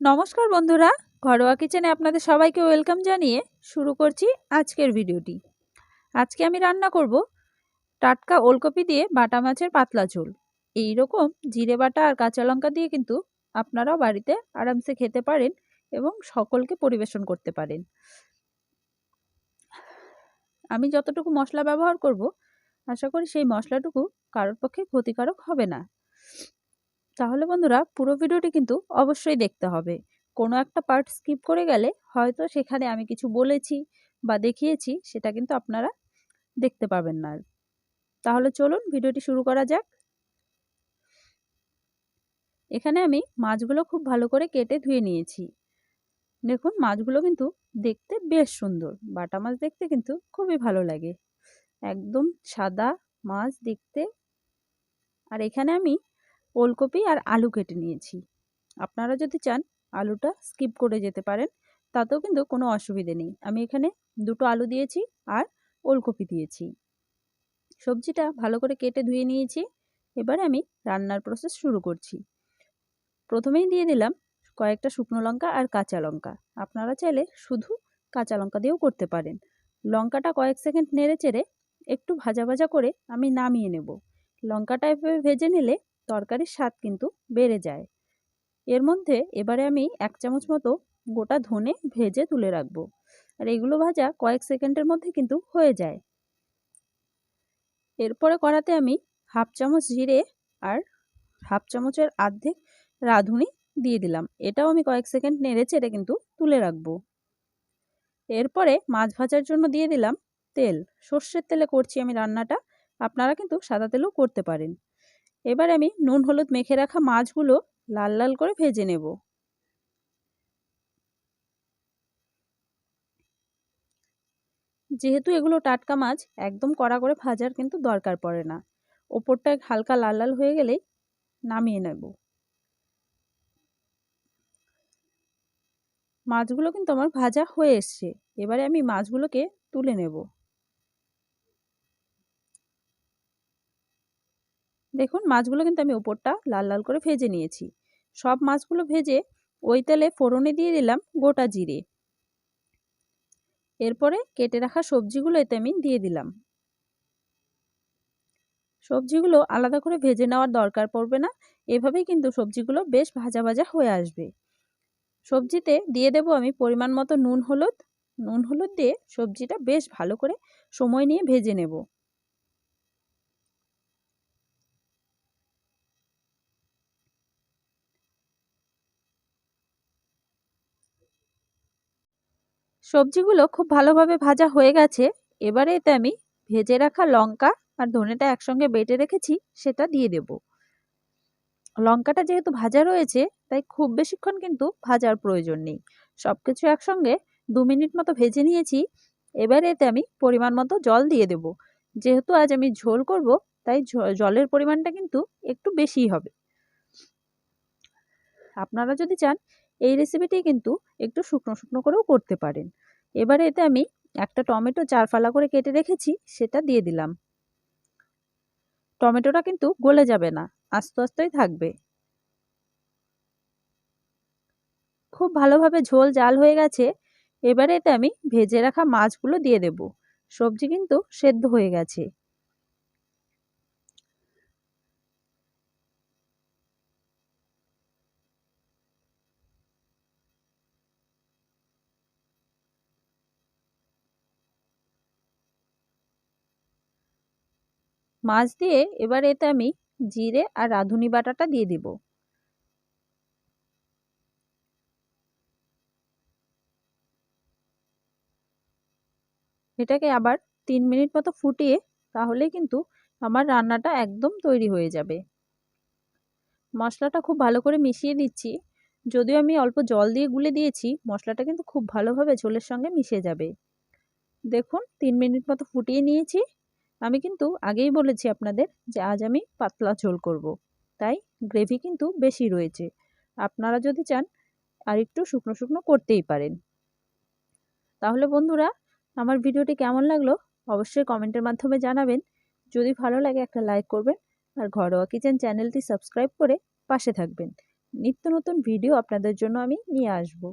নমস্কার বন্ধুরা, ঘরোয়া কিচেনে আপনাদের সবাইকে ওয়েলকাম জানিয়ে শুরু করছি আজকের ভিডিওটি। আজকে আমি রান্না করব টাটকা ওলকপি দিয়ে বাটা মাছের পাতলা ঝোল। এই রকম জিরে বাটা আর কাঁচা লঙ্কা দিয়ে কিন্তু আপনারাও বাড়িতে আরামসে খেতে পারেন এবং সকলকে পরিবেশন করতে পারেন। আমি যতটুকু মশলা ব্যবহার করব, আশা করি সেই মশলাটুকু কারোর পক্ষে ক্ষতিকারক হবে না। তাহলে বন্ধুরা, পুরো ভিডিওটি কিন্তু অবশ্যই দেখতে হবে। কোনো একটা পার্ট স্কিপ করে গেলে হয়তো সেখানে আমি কিছু বলেছি বা দেখিয়েছি, সেটা কিন্তু আপনারা দেখতে পাবেন না। তাহলে চলুন ভিডিওটি শুরু করা যাক। এখানে আমি মাছগুলো খুব ভালো করে কেটে ধুয়ে নিয়েছি। দেখুন, মাছগুলো কিন্তু দেখতে বেশ সুন্দর। বাটা মাছ দেখতে কিন্তু খুবই ভালো লাগে, একদম সাদা মাছ দেখতে। আর এখানে আমি ওলকপি আর আলু কেটে নিয়েছি। আপনারা যদি চান আলুটা স্কিপ করে যেতে পারেন, তাতেও কিন্তু কোনো অসুবিধে নেই। আমি এখানে দুটো আলু দিয়েছি আর ওলকপি দিয়েছি। সবজিটা ভালো করে কেটে ধুয়ে নিয়েছি। এবারে আমি রান্নার প্রসেস শুরু করছি। প্রথমেই দিয়ে দিলাম কয়েকটা শুকনো লঙ্কা আর কাঁচা লঙ্কা। আপনারা চাইলে শুধু কাঁচা লঙ্কা দিয়েও করতে পারেন। লঙ্কাটা কয়েক সেকেন্ড নেড়ে চেড়ে একটু ভাজা ভাজা করে আমি নামিয়ে নেব। লঙ্কাটা এভাবে ভেজে নিলে তরকারির স্বাদ কিন্তু বেড়ে যায়। এর মধ্যে এবারে আমি 1 চামচ মতো গোটা ধনে ভেজে তুলে রাখবো। আর এগুলো ভাজা কয়েক সেকেন্ডের মধ্যে কিন্তু হয়ে যায়। এরপরে কড়াতে আমি 1/2 চামচ জিরে আর 1/2 চামচের অর্ধেক রাঁধুনি দিয়ে দিলাম। এটাও আমি কয়েক সেকেন্ড নেড়ে চেড়ে কিন্তু তুলে রাখবো। এরপরে মাছ ভাজার জন্য দিয়ে দিলাম তেল। সর্ষের তেলে করছি আমি রান্নাটা, আপনারা কিন্তু সাদা তেলেও করতে পারেন। এবার আমি নুন হলুদ মেখে রাখা মাছগুলো লাল লাল করে ভেজে নেব। যেহেতু এগুলো টাটকা মাছ, একদম কড়া করে ভাজার কিন্তু দরকার পড়ে না। ওপরটা হালকা লাল লাল হয়ে গেলেই নামিয়ে নেব। মাছগুলো কিন্তু আমার ভাজা হয়ে এসছে। এবারে আমি মাছগুলোকে তুলে নেব। দেখুন, মাছগুলো কিন্তু আমি ওপরটা লাল লাল করে ভেজে নিয়েছি। সব মাছগুলো ভেজে ওই তেলে ফোড়নে দিয়ে দিলাম গোটা জিরে। এরপরে কেটে রাখা সবজিগুলো এতে আমি দিয়ে দিলাম। সবজিগুলো আলাদা করে ভেজে নেওয়ার দরকার পড়বে না, এভাবেই কিন্তু সবজিগুলো বেশ ভাজা ভাজা হয়ে আসবে। সবজিতে দিয়ে দেব আমি পরিমাণ মতো নুন হলুদ। নুন হলুদ দিয়ে সবজিটা বেশ ভালো করে সময় নিয়ে ভেজে নেব। সবজিগুলো খুব ভালোভাবে ভাজা হয়ে গেছে। এবারে এতে আমি ভেজে রাখা লঙ্কা আর ধনেটা একসঙ্গে বেটে রেখেছি, সেটা দিয়ে দেব। লঙ্কাটা যেহেতু ভাজা রয়েছে, তাই খুব বেশিক্ষণ কিন্তু ভাজার প্রয়োজন নেই। সবকিছু একসঙ্গে 2 মিনিট মতো ভেজে নিয়েছি। এবারে এতে আমি পরিমাণ মতো জল দিয়ে দেব। যেহেতু আজ আমি ঝোল করব, তাই জলের পরিমাণটা কিন্তু একটু বেশিই হবে। আপনারা যদি চান এই রেসিপিটি কিন্তু একটু শুকনো শুকনো করেও করতে পারেন। এবারে এতে আমি একটা টমেটো 4 ফালা করে কেটে রেখেছি, সেটা দিয়ে দিলাম। টমেটোটা কিন্তু গলে যাবে না, আস্তে আস্তেই থাকবে। খুব ভালোভাবে ঝোল জাল হয়ে গেছে। এবারে এতে আমি ভেজে রাখা মাছগুলো দিয়ে দেব। সবজি কিন্তু সেদ্ধ হয়ে গেছে। মাছ দিয়ে এবার এতে আমি জিরে আর রাঁধুনি বাটাটা দিয়ে দিব। এটাকে আবার 3 মিনিট মতো ফুটিয়ে, তাহলেই কিন্তু আমার রান্নাটা একদম তৈরি হয়ে যাবে। মশলাটা খুব ভালো করে মিশিয়ে দিচ্ছি। যদিও আমি অল্প জল দিয়ে গুলে দিয়েছি, মশলাটা কিন্তু খুব ভালোভাবে ঝোলের সঙ্গে মিশে যাবে। দেখুন, 3 মিনিট মতো ফুটিয়ে নিয়েছি। আমি কিন্তু আগেই বলেছি আপনাদের যে আজ আমি পাতলা ঝোল করব, তাই গ্রেভি কিন্তু বেশি রয়েছে। আপনারা যদি চান আর একটু শুকনো শুকনো করতেই পারেন। তাহলে বন্ধুরা, আমার ভিডিওটি কেমন লাগলো অবশ্যই কমেন্টের মাধ্যমে জানাবেন। যদি ভালো লাগে একটা লাইক করবেন আর ঘরোয়া কিচেন চ্যানেলটি সাবস্ক্রাইব করে পাশে থাকবেন। নিত্য নতুন ভিডিও আপনাদের জন্য আমি নিয়ে আসবো।